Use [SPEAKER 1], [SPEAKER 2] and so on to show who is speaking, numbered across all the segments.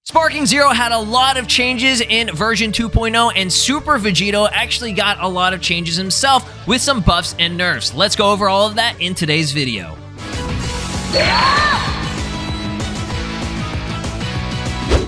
[SPEAKER 1] Sparking Zero had a lot of changes in version 2.0, and Super Vegito actually got a lot of changes himself with some buffs and nerfs. Let's go over all of that in today's video.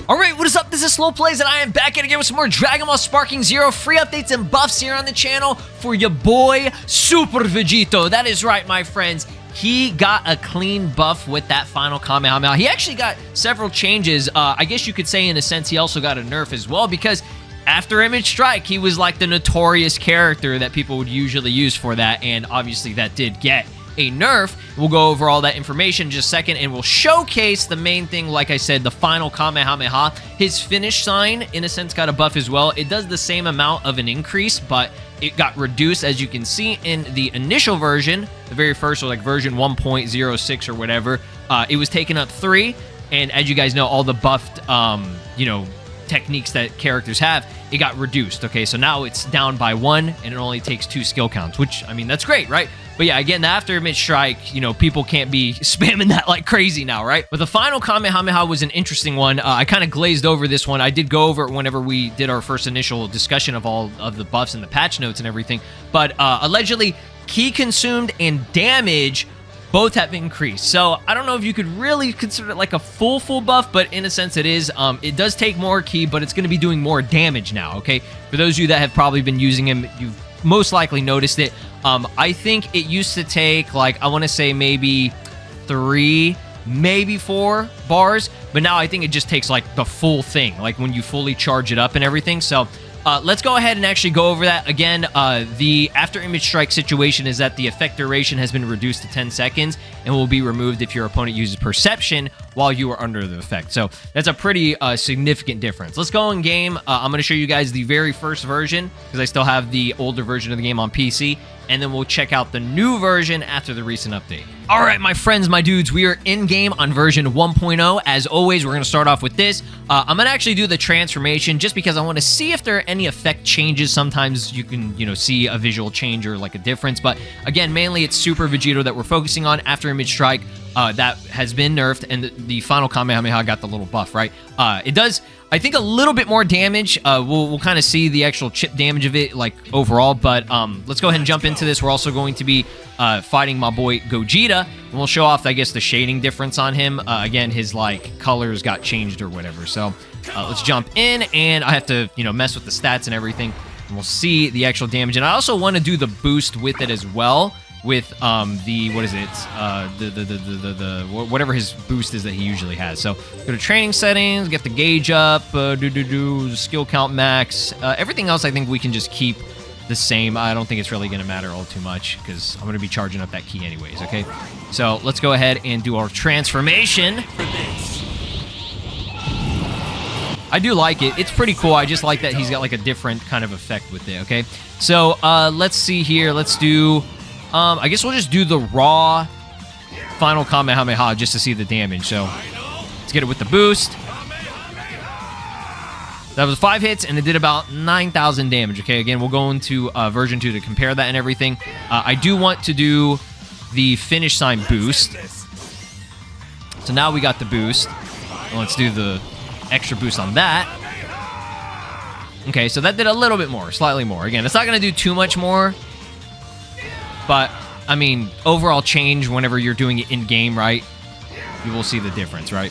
[SPEAKER 1] Alright, what is up? This is SLOplays, and I am back again with some more Dragon Ball Sparking Zero free updates and buffs here on the channel for your boy, Super Vegito. That is right, my friends. He got a clean buff with that final Kamehameha. He actually got several changes. I guess you could say, in a sense, he also got a nerf as well, because after Image Strike, he was like the notorious character that people would usually use for that, and obviously that did get a nerf. We'll go over all that information in just a second, and we'll showcase the main thing, like I said, the final Kamehameha. His finish sign, in a sense, got a buff as well. It does the same amount of an increase, but it got reduced, as you can see in the initial version, the very first, or like version 1.06 or whatever. It was taken up 3, and as you guys know, all the buffed, techniques that characters have, it got reduced. Okay, so now it's down by 1, and it only takes 2 skill counts, which, I mean, that's great, right? But yeah, again, after Image Strike, people can't be spamming that like crazy now, right? But the final Kamehameha was an interesting one. I kind of glazed over this one. I did go over it whenever we did our first initial discussion of all of the buffs and the patch notes and everything. But allegedly, ki consumed and damage both have increased. So I don't know if you could really consider it like a full buff, but in a sense it is. It does take more ki, but it's going to be doing more damage now, okay? For those of you that have probably been using him, you've most likely noticed it. I think it used to take, like, I want to say maybe 3, maybe 4 bars, but now I think it just takes, like, the full thing, like when you fully charge it up and everything. So let's go ahead and actually go over that. Again, the after Image Strike situation is that the effect duration has been reduced to 10 seconds and will be removed if your opponent uses Perception while you are under the effect. So that's a pretty significant difference. Let's go in game. I'm going to show you guys the very first version, because I still have the older version of the game on PC, and then we'll check out the new version after the recent update. All right, my friends, my dudes, we are in game on version 1.0. As always, we're going to start off with this. I'm going to actually do the transformation just because I want to see if there are any effect changes. Sometimes you can, see a visual change or like a difference. But again, mainly it's Super Vegito that we're focusing on after Image Strike. That has been nerfed, and the final Kamehameha got the little buff, right? It does, I think, a little bit more damage. We'll kind of see the actual chip damage of it, like, overall, but let's go ahead and jump into this. We're also going to be fighting my boy Gogeta, and we'll show off, I guess, the shading difference on him. Again, his, like, colors got changed or whatever, so let's jump in, and I have to, mess with the stats and everything, and we'll see the actual damage. And I also want to do the boost with it as well, with the, what is it, whatever his boost is that he usually has. So go to training settings, get the gauge up, skill count max, everything else I think we can just keep the same. I don't think it's really going to matter all too much, because I'm going to be charging up that ki anyways, okay? So let's go ahead and do our transformation. I do like it. It's pretty cool. I just like that he's got like a different kind of effect with it, okay? So let's see here. Let's do... I guess we'll just do the raw final Kamehameha just to see the damage. So let's get it with the boost. That was 5 hits, and it did about 9,000 damage. Okay, again, we'll go into version 2 to compare that and everything. I do want to do the finish sign boost. So now we got the boost. Let's do the extra boost on that. Okay, so that did a little bit more, slightly more. Again, it's not going to do too much more. But, I mean, overall change whenever you're doing it in-game, right? You will see the difference, right?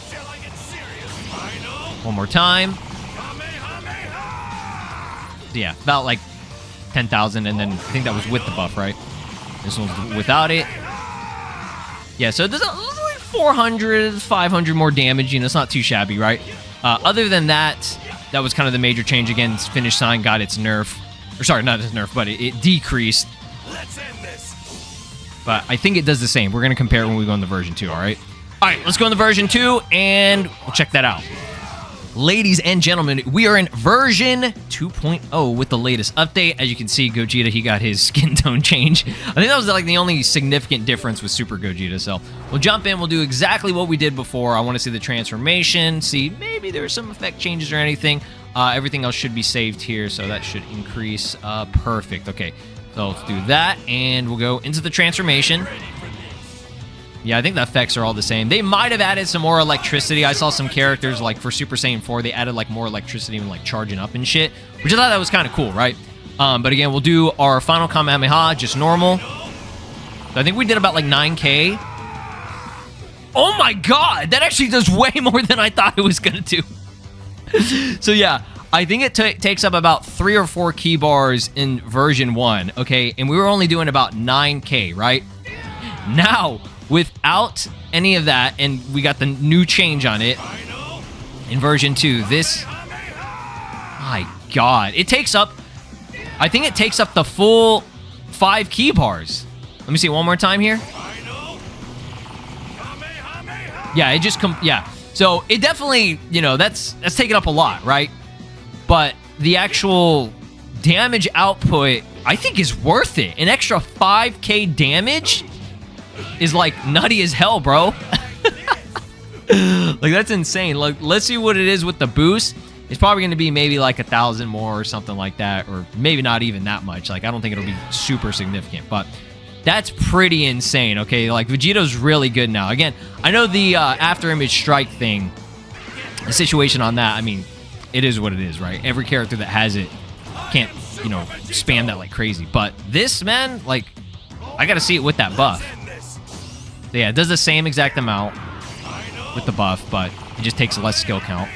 [SPEAKER 1] One more time. So yeah, about like 10,000, and then I think that was with the buff, right? This one's without it. Yeah, so there's like 400, 500 more damage. It's not too shabby, right? Other than that, that was kind of the major change. Again, finish sign got its nerf. Or sorry, not its nerf, but it decreased. Let's end this. But I think it does the same. We're going to compare it when we go into version 2, all right? All right, let's go into version 2, and we'll check that out. Ladies and gentlemen, we are in version 2.0 with the latest update. As you can see, Gogeta, he got his skin tone change. I think that was like the only significant difference with Super Gogeta. So we'll jump in. We'll do exactly what we did before. I want to see the transformation, see maybe there are some effect changes or anything. Everything else should be saved here, so that should increase. Perfect. Okay. So let's do that, and we'll go into the transformation. Yeah, I think the effects are all the same. They might have added some more electricity. I saw some characters, like, for Super Saiyan 4, they added, like, more electricity and, like, charging up and shit, which I thought that was kind of cool, right? But again, we'll do our final Kamehameha, just normal. So I think we did about, like, 9K. Oh, my God! That actually does way more than I thought it was going to do. So, yeah, I think it takes up about 3 or 4 key bars in version 1, okay? And we were only doing about 9K, right? Now, without any of that, and we got the new change on it in version 2, this, my God, it takes up, I think it takes up the full 5 key bars. Let me see one more time here. Yeah, it just yeah. So it definitely, you know, that's taking up a lot, right? But the actual damage output, I think, is worth it. An extra 5K damage is like nutty as hell, bro. Like, that's insane. Like, let's see what it is with the boost. It's probably going to be maybe like 1,000 more or something like that, or maybe not even that much. Like, I don't think it'll be super significant, but that's pretty insane. Okay, like, Vegito's really good now. Again, I know the after image strike thing, the situation on that, I mean, it is what it is, right? Every character that has it can't, you know, spam that like crazy. But this, man, like, I got to see it with that buff. So yeah, it does the same exact amount with the buff, but it just takes less skill count.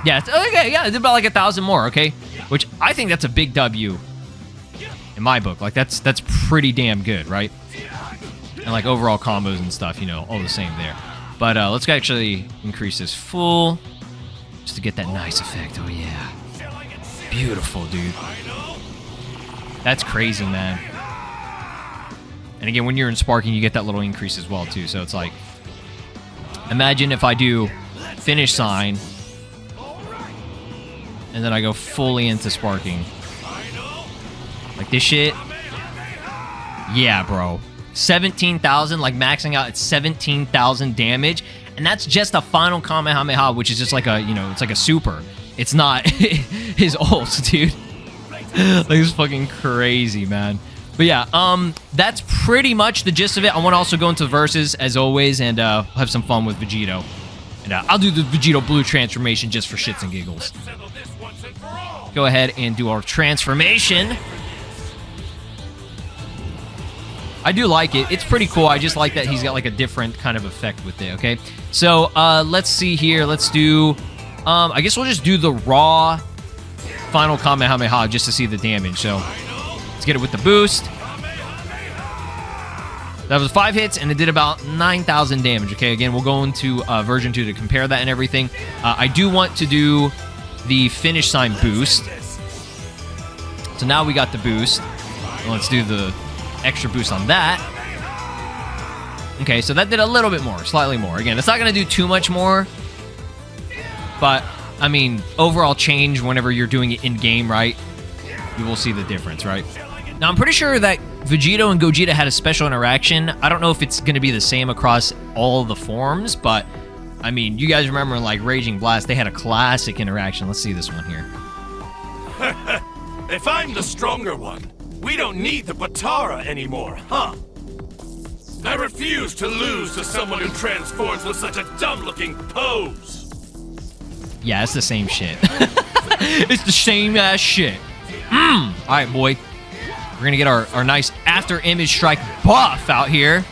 [SPEAKER 1] Yeah, it's, okay, yeah, it's about like 1,000 more, okay? Which I think that's a big W in my book. Like, that's pretty damn good, right? And like overall combos and stuff, you know, all the same there. But let's actually increase this full, just to get that nice effect. Oh yeah, beautiful, dude. That's crazy, man. And again, when you're in sparking, you get that little increase as well, too. So it's like, imagine if I do finish sign, and then I go fully into sparking. Like this shit. Yeah, bro. 17,000, like maxing out at 17,000 damage. And that's just a final Kamehameha, which is just like a, you know, it's like a super. It's not his ult, dude. Like, it's fucking crazy, man. But yeah, that's pretty much the gist of it. I want to also go into verses, as always, and have some fun with Vegito. And I'll do the Vegito Blue transformation just for shits and giggles. Go ahead and do our transformation. I do like it. It's pretty cool. I just like that he's got like a different kind of effect with it, okay? So, let's see here. Let's do, I guess we'll just do the raw final Kamehameha just to see the damage. So, let's get it with the boost. That was 5 hits, and it did about 9,000 damage, okay? Again, we'll go into version 2 to compare that and everything. I do want to do the finish sign boost. So now we got the boost. Let's do the extra boost on that. Okay, so that did a little bit more, slightly more. Again, it's not going to do too much more, but, I mean, overall change whenever you're doing it in-game, right? You will see the difference, right? Now, I'm pretty sure that Vegito and Gogeta had a special interaction. I don't know if it's going to be the same across all the forms, but, I mean, you guys remember, like, Raging Blast, they had a classic interaction. Let's see this one here.
[SPEAKER 2] If I'm the stronger one, we don't need the Batara anymore, huh? I refuse to lose to someone who transforms with such a dumb-looking pose.
[SPEAKER 1] Yeah, it's the same shit. It's the same ass shit. All right, boy. We're gonna get our nice after image strike buff out here.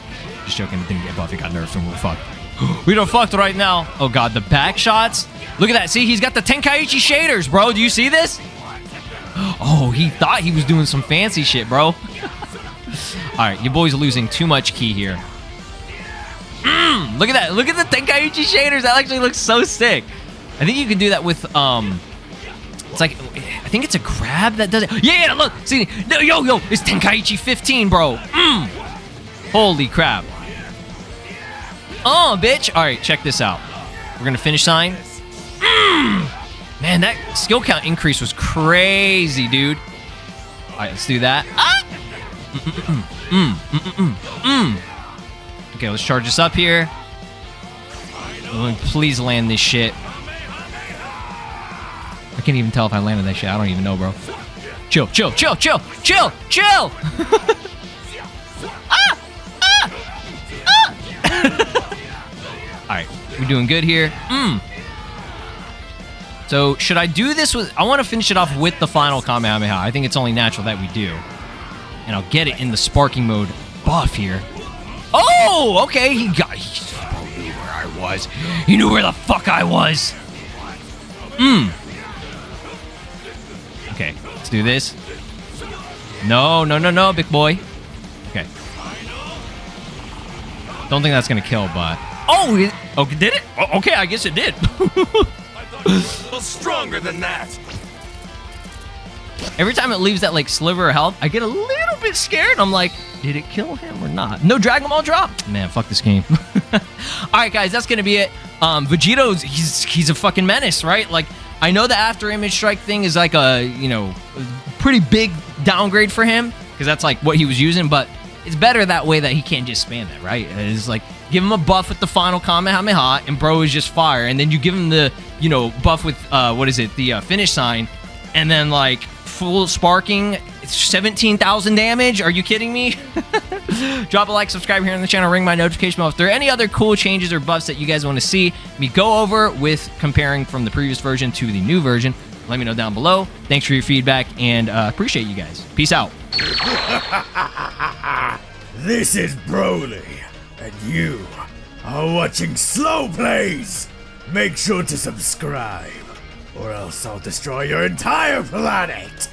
[SPEAKER 1] Just joking, it didn't get buff, it got nerfed, and we're fucked. We done fucked right now. Oh god, the back shots. Look at that. See, he's got the Tenkaichi shaders, bro. Do you see this? Oh, he thought he was doing some fancy shit, bro. All right, your boy's losing too much ki here. Look at that. Look at the Tenkaichi shaders. That actually looks so sick. I think you can do that with, it's like, I think it's a grab that does it. Yeah, look. See, yo, it's Tenkaichi 15, bro. Holy crap. Oh, bitch. All right, check this out. We're going to finish sign. Man, that skill count increase was crazy, dude. All right, let's do that. Okay, let's charge this up here. Please land this shit. I can't even tell if I landed that shit. I don't even know, bro. Chill. right, we're doing good here. So should I do this with... I want to finish it off with the final Kamehameha. I think it's only natural that we do. And I'll get it in the sparking mode buff here. Oh, okay. He probably knew where I was. He knew where the fuck I was. Okay, let's do this. No, big boy. Okay. Don't think that's gonna kill, but... Oh, did it? Oh, okay, I guess it did.
[SPEAKER 2] Well, stronger than that.
[SPEAKER 1] Every time it leaves that like sliver of health, I get a little bit scared. I'm like, did it kill him or not? No Dragon Ball drop. Man, fuck this game. All right, guys, that's gonna be it. Vegito's he's a fucking menace, right? Like, I know the after image strike thing is like a, you know, pretty big downgrade for him because that's like what he was using, but it's better that way that he can't just spam that, right? It's like, give him a buff with the final Kamehameha, and bro is just fire. And then you give him the, you know, buff with, the finish sign, and then, like, full sparking, 17,000 damage? Are you kidding me? Drop a like, subscribe here on the channel, ring my notification bell. If there are any other cool changes or buffs that you guys want to see me go over with comparing from the previous version to the new version, let me know down below. Thanks for your feedback, and appreciate you guys. Peace out.
[SPEAKER 3] This is Broly, and you are watching SLOplays. Make sure to subscribe, or else I'll destroy your entire planet.